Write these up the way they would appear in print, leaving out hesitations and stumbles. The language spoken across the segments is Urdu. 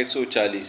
140।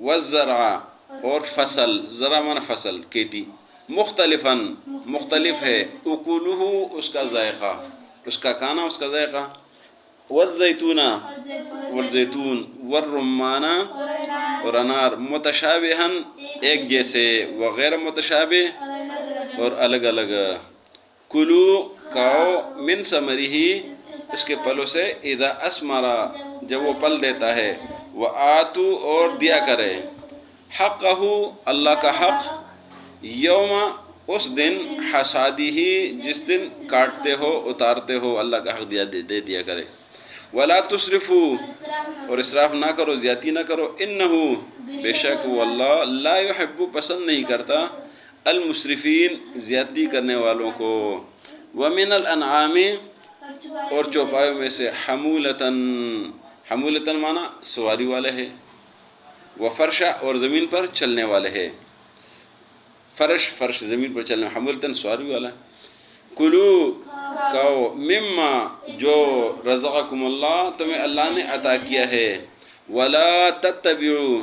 والزرع اور فصل، زرع مانا فصل کھیتی، مختلفاً مختلف ہے، اکلہ اس کا ذائقہ، اس کا کھانا، اس کا ذائقہ، والزیتون اور زیتون، والرمان اور انار، متشابہاً ایک جیسے، وغیر متشابہ اور الگ الگ، کلو کھاؤ، من ثمرہ اس کے پھلوں سے، اذا اثمرا جب وہ پھل دیتا ہے، وآتو اور دیا کرے، حقہ اللہ کا حق، یوم اس دن، حصادہ جس دن کاٹتے ہو اتارتے ہو، اللہ کا حق دے دیا کرے، ولا تسرفوا اور اسراف نہ کرو، زیادتی نہ کرو، انہ بے شک وہ اللہ لا یحب پسند نہیں کرتا المسرفین زیادتی کرنے والوں کو، ومن الانعام اور چوپایوں میں سے، حمولتاً، حمولتاً مانا سواری والے ہے، وفرشا اور زمین پر چلنے والے ہے، فرش زمین پر چلنے، حمولتاً سواری والا، کلو کھاؤ، مما جو، رزقکم اللہ تمہیں اللہ نے عطا کیا ہے، ولا تتبعوا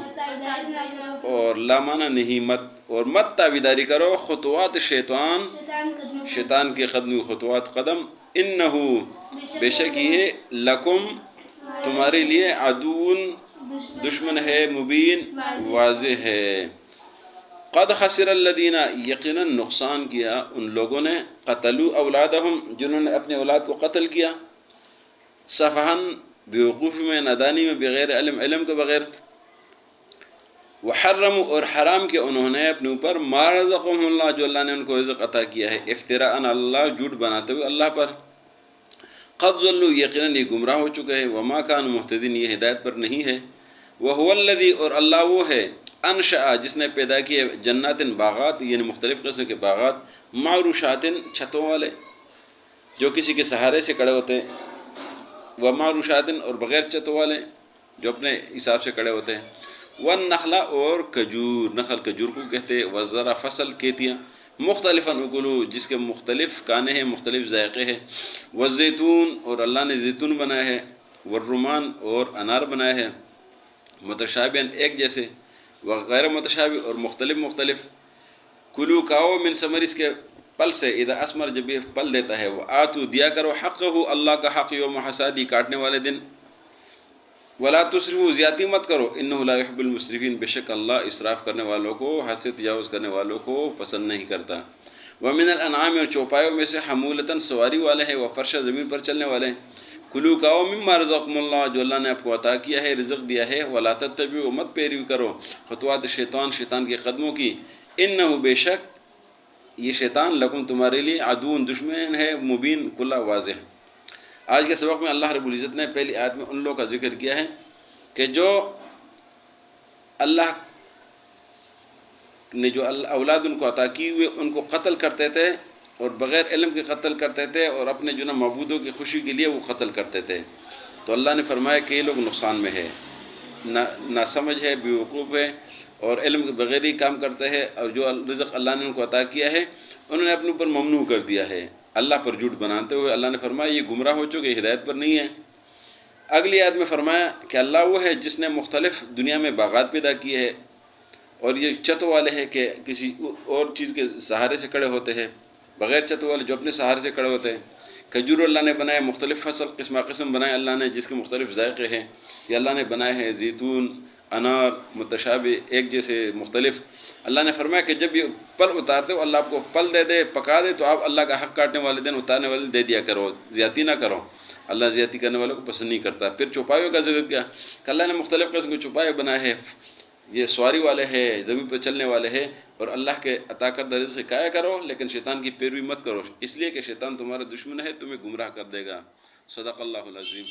اور لا مانا نہیں مت، اور مت تابعداری کرو، خطوات شیطان کے قدم، خطوات قدم، انہو بے شک یہ، لکم تمہارے لیے، عدون دشمن ہے، مبین واضح ہے، قد خسر الذین یقیناً نقصان کیا ان لوگوں نے، قتلوا اولادہم جنہوں نے اپنے اولاد کو قتل کیا، سفہاً بیوقوفی میں، نادانی میں، بغیر علم، علم کے بغیر، وحرموا اور حرام کیا انہوں نے اپنے اوپر، ما رزقهم اللہ جو اللہ نے ان کو رزق عطا کیا ہے، افتراء اللہ جھوٹ بناتے ہوئے اللہ پر، قد ضلوا یقیناً یہ گمراہ ہو چکے ہیں، وما كانوا مہتدین یہ ہدایت پر نہیں ہے، وهو الذی اور اللہ وہ ہے، انشأ جس نے پیدا کیے، جنات باغات یعنی مختلف قسم کے باغات، معروشات چھتوں والے جو کسی کے سہارے سے کھڑے ہوتے ہیں، ومعروشات اور بغیر چھتوں والے جو اپنے حساب سے کھڑے ہوتے ہیں، والنخل اور کھجور، نخل کھجور کو کہتے ہیں، والزرع فصل کھیتیاں، مختلفاً اکلو جس کے مختلف کھانے ہیں، مختلف ذائقے ہیں، والزیتون اور اللہ نے زیتون بنائے ہیں، والرمان اور انار بنائے ہیں، متشابہاً ایک جیسے، وغیر متشابہ اور مختلف، کلو کھاؤ، من ثمر اس کے پل سے، اذا اثمر جب یہ پل دیتا ہے، وآتو دیا کرو، حقہ اللہ کا حق، یوم حصادی کاٹنے والے دن، ولا تسرفوا زیادتی مت کرو، انہ لا یحب المسرفین بے شک اللہ اسراف کرنے والوں کو، حد سے تجاوز کرنے والوں کو پسند نہیں کرتا، ومن الانعام اور چوپایوں میں سے، حمولتاً سواری والے ہیں، وفرشا زمین پر چلنے والے ہیں، کلو کھاؤ، مما رزقکم اللہ جو اللہ نے آپ کو عطا کیا ہے، رزق دیا ہے، ولا تتبعوا مت پیروی کرو، خطوات شیطان کے قدموں کی، انہ بے شک یہ شیطان، لکم تمہارے لیے، عدون دشمن ہے، مبین کھلا واضح۔ آج کے سبق میں اللہ رب العزت نے پہلی آیت میں ان لوگوں کا ذکر کیا ہے کہ جو اللہ نے جو اولاد ان کو عطا کی ہوئے ان کو قتل کرتے تھے، اور بغیر علم کے قتل کرتے تھے، اور اپنے جو معبودوں کی خوشی کے لیے وہ قتل کرتے تھے، تو اللہ نے فرمایا کہ یہ لوگ نقصان میں ہے، ناسمجھ ہے، بیوقوف ہے، اور علم کے بغیر ہی کام کرتے ہیں، اور جو رزق اللہ نے ان کو عطا کیا ہے انہوں نے اپنے اوپر ممنوع کر دیا ہے، اللہ پر جھوٹ بناتے ہوئے اللہ نے فرمایا یہ گمراہ ہو چکے، ہدایت پر نہیں ہے۔ اگلی آیت میں فرمایا کہ اللہ وہ ہے جس نے مختلف دنیا میں باغات پیدا کیے ہیں، اور یہ چھتوں والے ہیں کہ کسی اور چیز کے سہارے سے کھڑے ہوتے ہیں، بغیر چھتوں والے جو اپنے سہارے سے کھڑے ہوتے ہیں، کھجور اللہ نے بنائے، مختلف فصل قسم بنائے اللہ نے جس کے مختلف ذائقے ہیں، یہ اللہ نے بنائے ہیں، زیتون، انار، متشابہ ایک جیسے مختلف، اللہ نے فرمایا کہ جب یہ پل اتارتے ہو اللہ آپ کو پل دے دے، پکا دے، تو آپ اللہ کا حق کاٹنے والے دن اتارنے والے دے دیا کرو، زیادتی نہ کرو، اللہ زیادتی کرنے والوں کو پسند نہیں کرتا۔ پھر چوپایوں کا ذکر کیا کہ اللہ نے مختلف قسم کے چوپائے بنائے ہیں، یہ سواری والے ہیں، زمین پر چلنے والے ہیں، اور اللہ کے عطا کردہ رزق سے کھایا کرو، لیکن شیطان کی پیروی مت کرو، اس لیے کہ شیطان تمہارا دشمن ہے، تمہیں گمراہ کر دے گا۔ صدق اللہ العظیم۔